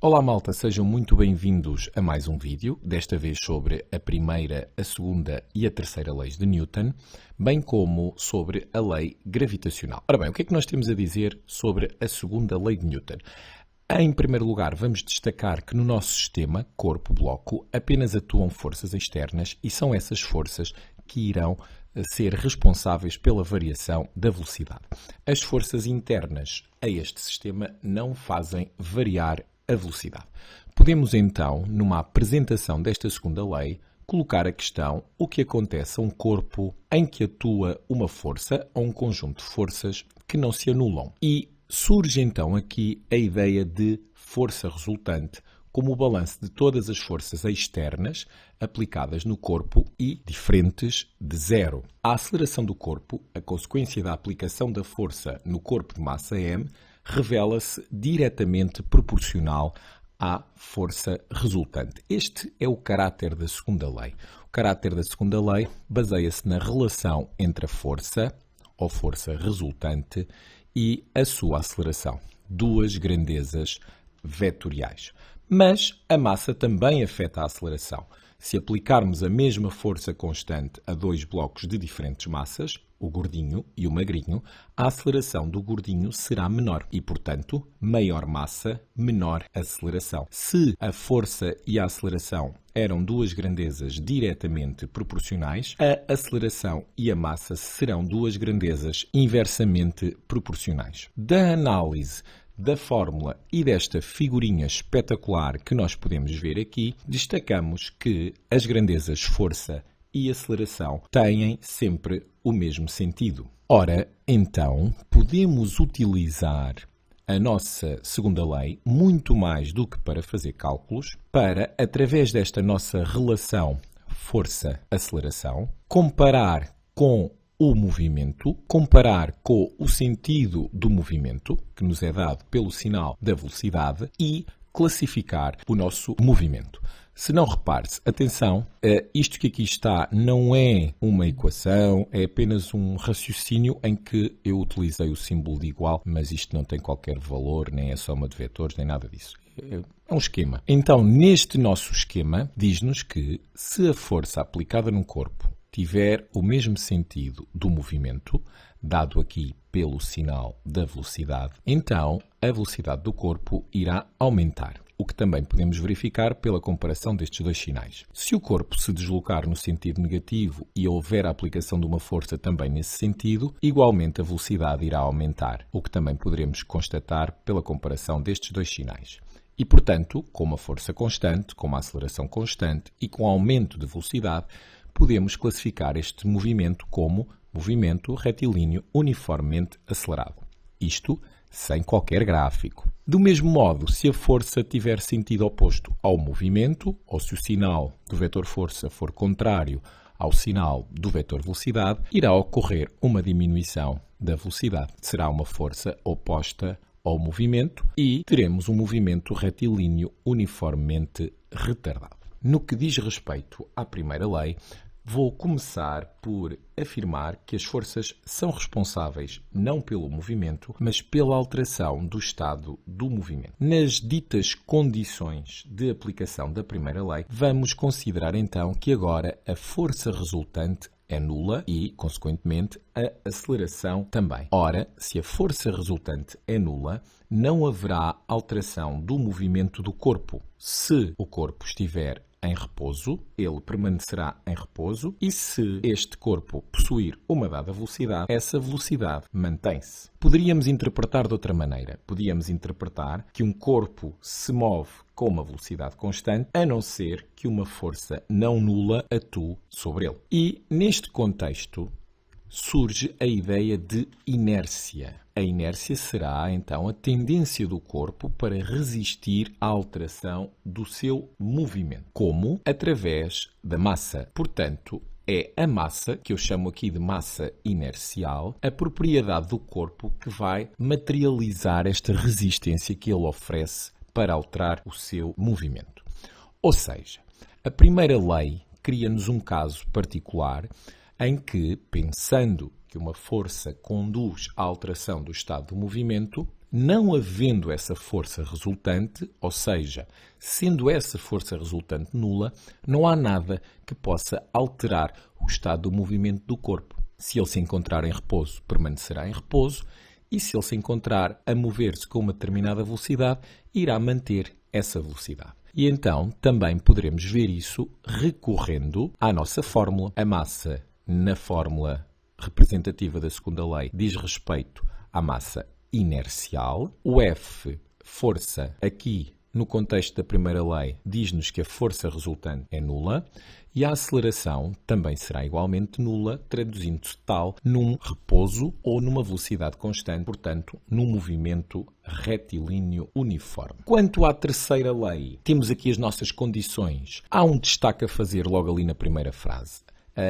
Olá malta, sejam muito bem-vindos a mais um vídeo, desta vez sobre a primeira, a segunda e a terceira leis de Newton, bem como sobre a lei gravitacional. Ora bem, o que é que nós temos a dizer sobre a segunda lei de Newton? Em primeiro lugar, vamos destacar que no nosso sistema, corpo-bloco, apenas atuam forças externas e são essas forças que irão ser responsáveis pela variação da velocidade. As forças internas a este sistema não fazem variar a velocidade. Podemos então, numa apresentação desta segunda lei, colocar a questão: o que acontece a um corpo em que atua uma força ou um conjunto de forças que não se anulam? E surge então aqui a ideia de força resultante como o balanço de todas as forças externas aplicadas no corpo e diferentes de zero. A aceleração do corpo, a consequência da aplicação da força no corpo de massa m, revela-se diretamente proporcional à força resultante. Este é o caráter da segunda lei. O caráter da segunda lei baseia-se na relação entre a força, ou força resultante, e a sua aceleração. Duas grandezas vetoriais. Mas a massa também afeta a aceleração. Se aplicarmos a mesma força constante a dois blocos de diferentes massas, o gordinho e o magrinho, a aceleração do gordinho será menor e, portanto, maior massa, menor aceleração. Se a força e a aceleração eram duas grandezas diretamente proporcionais, a aceleração e a massa serão duas grandezas inversamente proporcionais. Da análise da fórmula e desta figurinha espetacular que nós podemos ver aqui, destacamos que as grandezas força e aceleração têm sempre o mesmo sentido. Ora, então, podemos utilizar a nossa segunda lei muito mais do que para fazer cálculos, para, através desta nossa relação força-aceleração, comparar com o movimento, comparar com o sentido do movimento, que nos é dado pelo sinal da velocidade, e classificar o nosso movimento. Se não, repare-se, atenção, isto que aqui está não é uma equação, é apenas um raciocínio em que eu utilizei o símbolo de igual, mas isto não tem qualquer valor, nem é soma de vetores, nem nada disso. É um esquema. Então, neste nosso esquema, diz-nos que se a força aplicada num corpo tiver o mesmo sentido do movimento, dado aqui pelo sinal da velocidade, então a velocidade do corpo irá aumentar, o que também podemos verificar pela comparação destes dois sinais. Se o corpo se deslocar no sentido negativo e houver a aplicação de uma força também nesse sentido, igualmente a velocidade irá aumentar, o que também poderemos constatar pela comparação destes dois sinais. E, portanto, com uma força constante, com uma aceleração constante e com aumento de velocidade, podemos classificar este movimento como movimento retilíneo uniformemente acelerado. Isto sem qualquer gráfico. Do mesmo modo, se a força tiver sentido oposto ao movimento, ou se o sinal do vetor força for contrário ao sinal do vetor velocidade, irá ocorrer uma diminuição da velocidade. Será uma força oposta ao movimento e teremos um movimento retilíneo uniformemente retardado. No que diz respeito à primeira lei, vou começar por afirmar que as forças são responsáveis não pelo movimento, mas pela alteração do estado do movimento. Nas ditas condições de aplicação da primeira lei, vamos considerar então que agora a força resultante é nula e, consequentemente, a aceleração também. Ora, se a força resultante é nula, não haverá alteração do movimento do corpo. Se o corpo estiver em repouso, ele permanecerá em repouso e se este corpo possuir uma dada velocidade, essa velocidade mantém-se. Poderíamos interpretar de outra maneira. Podíamos interpretar que um corpo se move com uma velocidade constante, a não ser que uma força não nula atue sobre ele. E, neste contexto, surge a ideia de inércia. A inércia será, então, a tendência do corpo para resistir à alteração do seu movimento. Como? Através da massa. Portanto, é a massa, que eu chamo aqui de massa inercial, a propriedade do corpo que vai materializar esta resistência que ele oferece para alterar o seu movimento. Ou seja, a primeira lei cria-nos um caso particular em que, pensando que uma força conduz à alteração do estado do movimento, Não havendo essa força resultante, ou seja, sendo essa força resultante nula, não há nada que possa alterar o estado do movimento do corpo. Se ele se encontrar em repouso, permanecerá em repouso, e se ele se encontrar a mover-se com uma determinada velocidade, irá manter essa velocidade. E então também poderemos ver isso recorrendo à nossa fórmula. A massa na fórmula representativa da segunda lei diz respeito à massa inercial. O F, força, aqui no contexto da primeira lei, diz-nos que a força resultante é nula e a aceleração também será igualmente nula, traduzindo-se tal num repouso ou numa velocidade constante, portanto, num movimento retilíneo uniforme. Quanto à terceira lei, temos aqui as nossas condições. Há um destaque a fazer logo ali na primeira frase.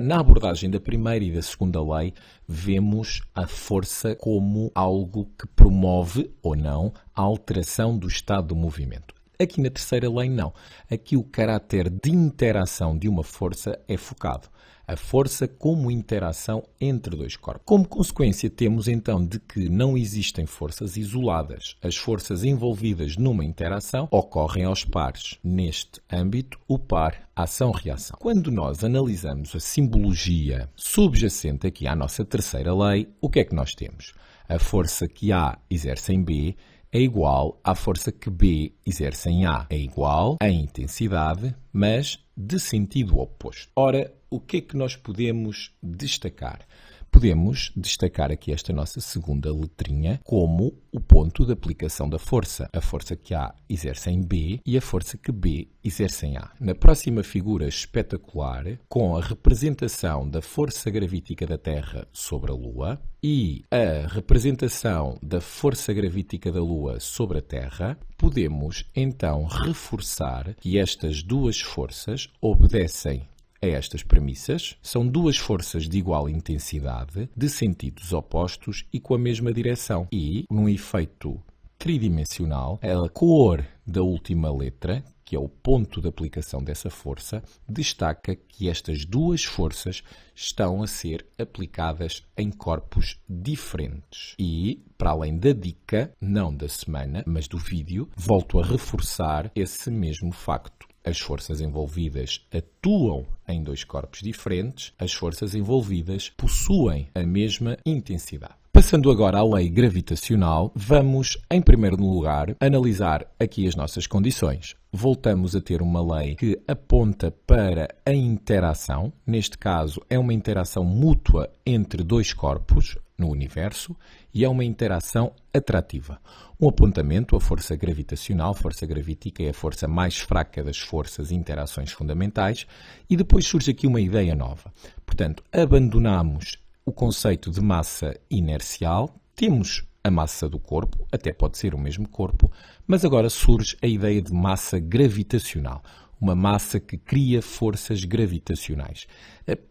Na abordagem da primeira e da segunda lei, vemos a força como algo que promove ou não a alteração do estado do movimento. Aqui na terceira lei, não. Aqui o caráter de interação de uma força é focado. A força como interação entre dois corpos. Como consequência, temos então de que não existem forças isoladas. As forças envolvidas numa interação ocorrem aos pares. Neste âmbito, o par ação-reação. Quando nós analisamos a simbologia subjacente aqui à nossa terceira lei, o que é que nós temos? A força que A exerce em B é igual à força que B exerce em A. É igual à intensidade, mas de sentido oposto. Ora, o que é que nós podemos destacar? Podemos destacar aqui esta nossa segunda letrinha como o ponto de aplicação da força. A força que A exerce em B e a força que B exerce em A. Na próxima figura espetacular, com a representação da força gravítica da Terra sobre a Lua e a representação da força gravítica da Lua sobre a Terra, podemos então reforçar que estas duas forças obedecem a estas premissas. São duas forças de igual intensidade, de sentidos opostos e com a mesma direção. E, num efeito tridimensional, a cor da última letra, que é o ponto de aplicação dessa força, destaca que estas duas forças estão a ser aplicadas em corpos diferentes. E, para além da dica, não da semana, mas do vídeo, volto a reforçar esse mesmo facto. As forças envolvidas atuam em dois corpos diferentes, as forças envolvidas possuem a mesma intensidade. Passando agora à lei gravitacional, vamos, em primeiro lugar, analisar aqui as nossas condições. Voltamos a ter uma lei que aponta para a interação. Neste caso, é uma interação mútua entre dois corpos no universo e é uma interação atrativa. Um apontamento, a força gravitacional, força gravítica é a força mais fraca das forças e interações fundamentais, e depois surge aqui uma ideia nova. Portanto, abandonamos o conceito de massa inercial, temos a massa do corpo, até pode ser o mesmo corpo, mas agora surge a ideia de massa gravitacional, uma massa que cria forças gravitacionais.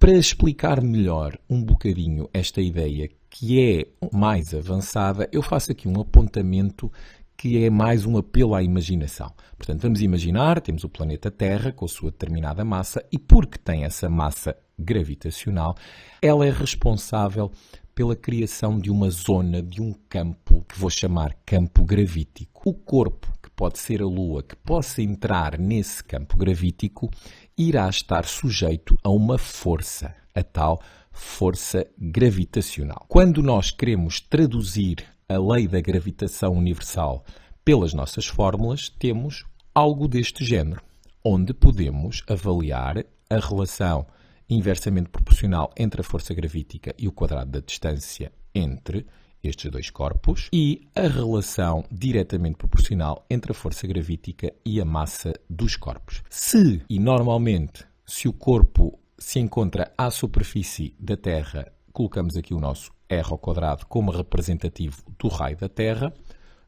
Para explicar melhor um bocadinho esta ideia que é mais avançada, eu faço aqui um apontamento que é mais um apelo à imaginação. Portanto, vamos imaginar, temos o planeta Terra com a sua determinada massa e porque tem essa massa gravitacional, ela é responsável pela criação de uma zona, de um campo, que vou chamar campo gravítico. O corpo, que pode ser a Lua, que possa entrar nesse campo gravítico, irá estar sujeito a uma força, a tal força gravitacional. Quando nós queremos traduzir a lei da gravitação universal pelas nossas fórmulas, temos algo deste género, onde podemos avaliar a relação inversamente proporcional entre a força gravítica e o quadrado da distância entre estes dois corpos e a relação diretamente proporcional entre a força gravítica e a massa dos corpos. Se, e normalmente, se o corpo se encontra à superfície da Terra, colocamos aqui o nosso r ao quadrado como representativo do raio da Terra.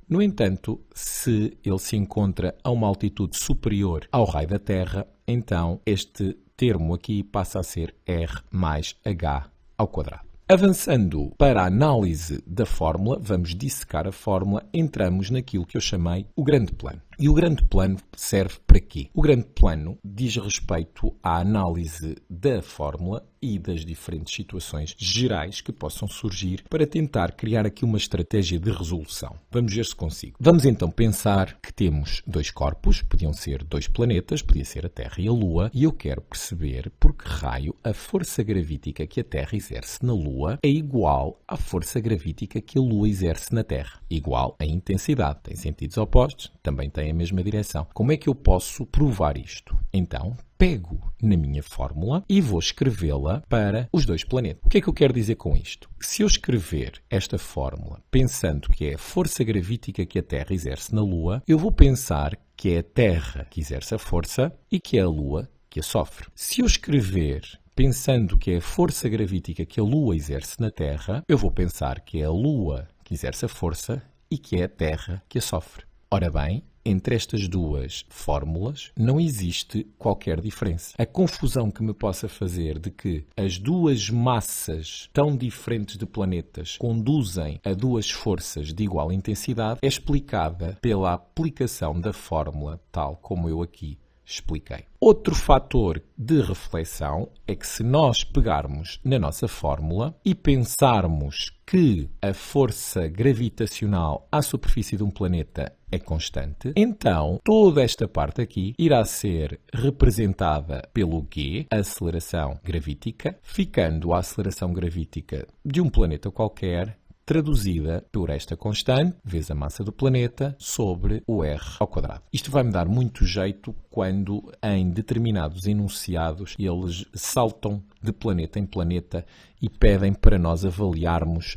No entanto, se ele se encontra a uma altitude superior ao raio da Terra, então este termo aqui passa a ser r mais h ao quadrado. Avançando para a análise da fórmula, vamos dissecar a fórmula, entramos naquilo que eu chamei o grande plano. E o grande plano serve para quê? O grande plano diz respeito à análise da fórmula e das diferentes situações gerais que possam surgir para tentar criar aqui uma estratégia de resolução. Vamos ver se consigo. Vamos então pensar que temos dois corpos, podiam ser dois planetas, podia ser a Terra e a Lua, e eu quero perceber por que raio a força gravítica que a Terra exerce na Lua é igual à força gravítica que a Lua exerce na Terra. Igual em intensidade. Tem sentidos opostos, também tem a mesma direção. Como é que eu posso provar isto? Então, pego na minha fórmula e vou escrevê-la para os dois planetas. O que é que eu quero dizer com isto? Se eu escrever esta fórmula pensando que é a força gravítica que a Terra exerce na Lua, eu vou pensar que é a Terra que exerce a força e que é a Lua que a sofre. Se eu escrever pensando que é a força gravítica que a Lua exerce na Terra, eu vou pensar que é a Lua que exerce a força e que é a Terra que a sofre. Ora bem, entre estas duas fórmulas não existe qualquer diferença. A confusão que me possa fazer de que as duas massas tão diferentes de planetas conduzem a duas forças de igual intensidade é explicada pela aplicação da fórmula tal como eu aqui expliquei. Outro fator de reflexão é que se nós pegarmos na nossa fórmula e pensarmos que a força gravitacional à superfície de um planeta é constante, então toda esta parte aqui irá ser representada pelo G, a aceleração gravítica, ficando a aceleração gravítica de um planeta qualquer traduzida por esta constante, vezes a massa do planeta, sobre o r ao quadrado. Isto vai-me dar muito jeito quando, em determinados enunciados, eles saltam de planeta em planeta e pedem para nós avaliarmos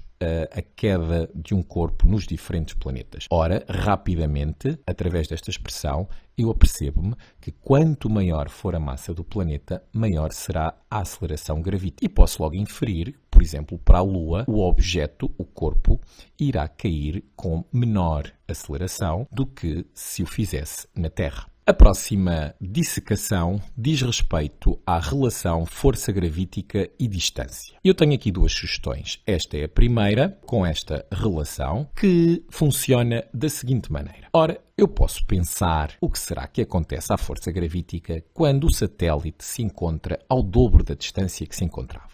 a queda de um corpo nos diferentes planetas. Ora, rapidamente, através desta expressão, eu apercebo-me que quanto maior for a massa do planeta, maior será a aceleração gravítica. E posso logo inferir, por exemplo, para a Lua, o objeto, o corpo, irá cair com menor aceleração do que se o fizesse na Terra. A próxima dissecação diz respeito à relação força gravítica e distância. Eu tenho aqui duas sugestões. Esta é a primeira, com esta relação, que funciona da seguinte maneira. Ora, eu posso pensar o que será que acontece à força gravítica quando o satélite se encontra ao dobro da distância que se encontrava.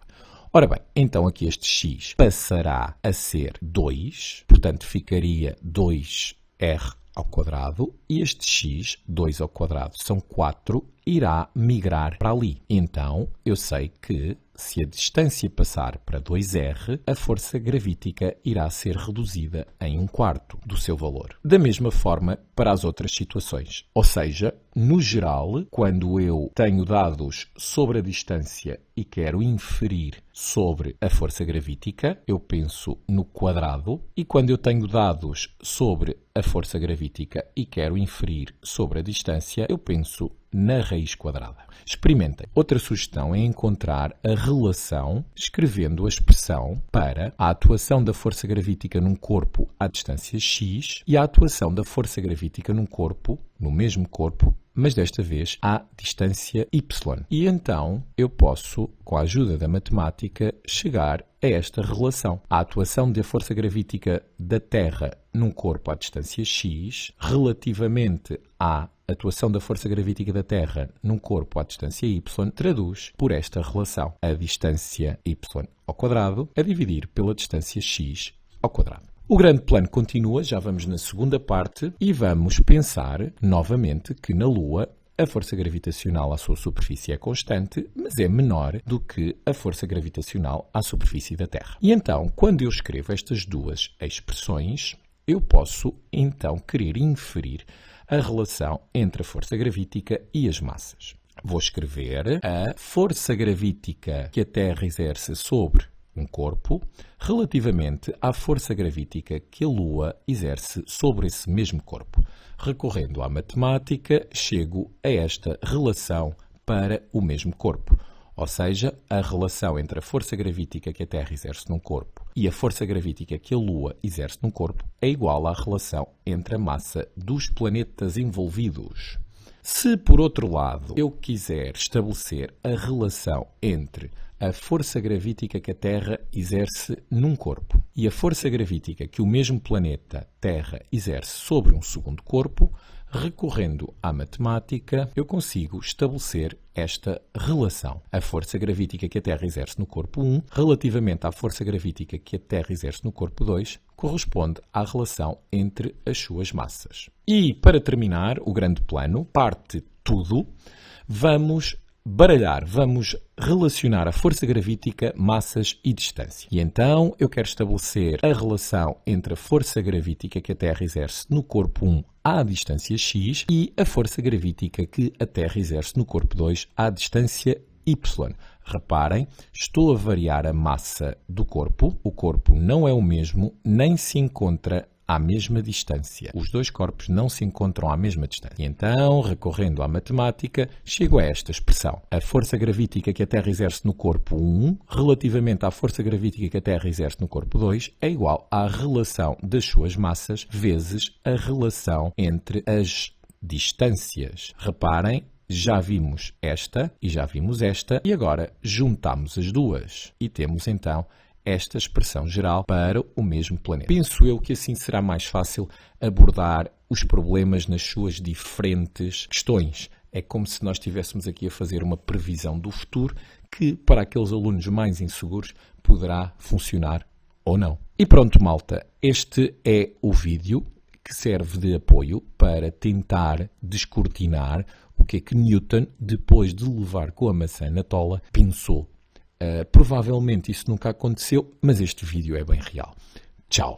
Ora bem, então aqui este x passará a ser 2, portanto ficaria 2r ao quadrado, e este x, 2 ao quadrado, são 4, irá migrar para ali. Então, eu sei que se a distância passar para 2r, a força gravítica irá ser reduzida em 1/4 do seu valor. Da mesma forma para as outras situações. Ou seja, no geral, quando eu tenho dados sobre a distância e quero inferir sobre a força gravítica, eu penso no quadrado, e quando eu tenho dados sobre a força gravítica e quero inferir sobre a distância, eu penso na raiz quadrada. Experimentem. Outra sugestão é encontrar a relação escrevendo a expressão para a atuação da força gravítica num corpo à distância x e a atuação da força gravítica num corpo, no mesmo corpo, mas desta vez à distância y. E então eu posso, com a ajuda da matemática, chegar a esta relação. A atuação da força gravítica da Terra num corpo à distância x relativamente à atuação da força gravítica da Terra num corpo à distância y traduz por esta relação. A distância y ao quadrado a dividir pela distância x ao quadrado. O grande plano continua, já vamos na segunda parte, e vamos pensar novamente que na Lua a força gravitacional à sua superfície é constante, mas é menor do que a força gravitacional à superfície da Terra. E então, quando eu escrevo estas duas expressões, eu posso então querer inferir a relação entre a força gravítica e as massas. Vou escrever a força gravítica que a Terra exerce sobre um corpo relativamente à força gravítica que a Lua exerce sobre esse mesmo corpo. Recorrendo à matemática, chego a esta relação para o mesmo corpo. Ou seja, a relação entre a força gravítica que a Terra exerce num corpo e a força gravítica que a Lua exerce num corpo é igual à relação entre a massa dos planetas envolvidos. Se, por outro lado, eu quiser estabelecer a relação entre a força gravítica que a Terra exerce num corpo e a força gravítica que o mesmo planeta Terra exerce sobre um segundo corpo, recorrendo à matemática, eu consigo estabelecer esta relação. A força gravítica que a Terra exerce no corpo 1, relativamente à força gravítica que a Terra exerce no corpo 2, corresponde à relação entre as suas massas. E, para terminar o grande plano, parte tudo, vamos baralhar, vamos relacionar a força gravítica, massas e distância. E então eu quero estabelecer a relação entre a força gravítica que a Terra exerce no corpo 1 à distância x e a força gravítica que a Terra exerce no corpo 2 à distância y. Reparem, estou a variar a massa do corpo. O corpo não é o mesmo, nem se encontra à mesma distância. Os dois corpos não se encontram à mesma distância. E então, recorrendo à matemática, chego a esta expressão. A força gravítica que a Terra exerce no corpo 1, relativamente à força gravítica que a Terra exerce no corpo 2, é igual à relação das suas massas vezes a relação entre as distâncias. Reparem, já vimos esta e já vimos esta, e agora juntamos as duas. E temos então esta expressão geral para o mesmo planeta. Penso eu que assim será mais fácil abordar os problemas nas suas diferentes questões. É como se nós estivéssemos aqui a fazer uma previsão do futuro que, para aqueles alunos mais inseguros, poderá funcionar ou não. E pronto, malta, este é o vídeo que serve de apoio para tentar descortinar o que é que Newton, depois de levar com a maçã na tola, pensou. Provavelmente isso nunca aconteceu, mas este vídeo é bem real. Tchau!